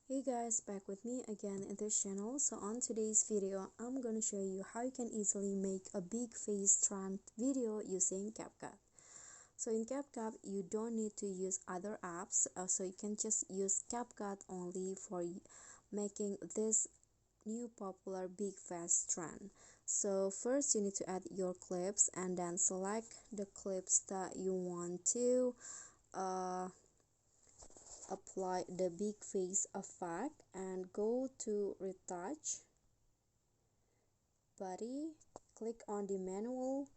Hey guys, back with me again in this channel. So on today's video, I'm gonna show you how you can easily make a big face trend video using CapCut. So in CapCut, you don't need to use other apps, so you can just use CapCut only for making this new popular big face trend. So first you need to add your clips and then select the clips that you want to uh, apply the big face effect and go to retouch body, click on the manual,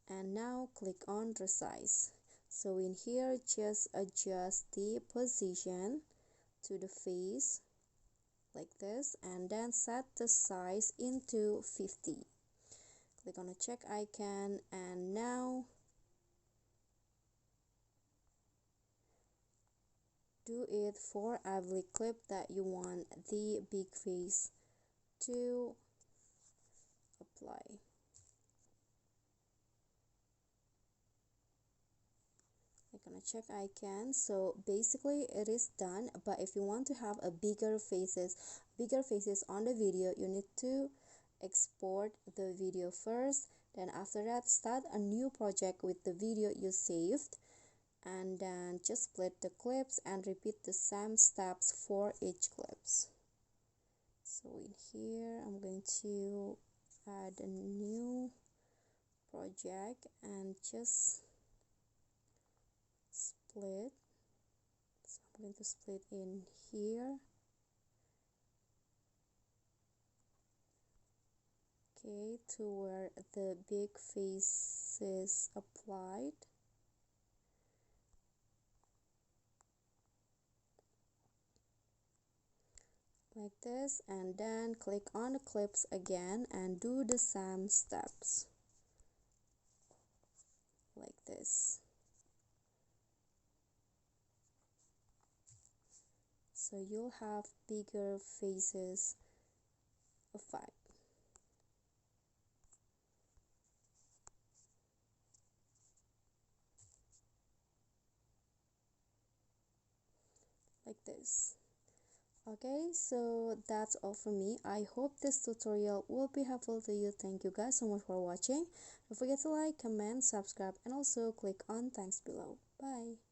and now click on resize. So in here just adjust the position to the face like this and then set the size into 50. Click on the check icon and now do it for every clip that you want the big face to apply. Click on a check icon. So basically it is done, but if you want to have a bigger faces on the video, you need to export the video first. Then after that, start a new project with the video you saved, and then just split the clips and repeat the same steps for each clips. So in here I'm going to add a new project and just split. So I'm going to split in here. Okay, to where the big face is applied. Like this, and then click on the clips again and do the same steps like this. So you'll have bigger faces effect. Like this. Okay, so that's all from me. I hope this tutorial will be helpful to you. Thank you guys so much for watching. Don't forget to like, comment, subscribe, and also click on thanks below. Bye.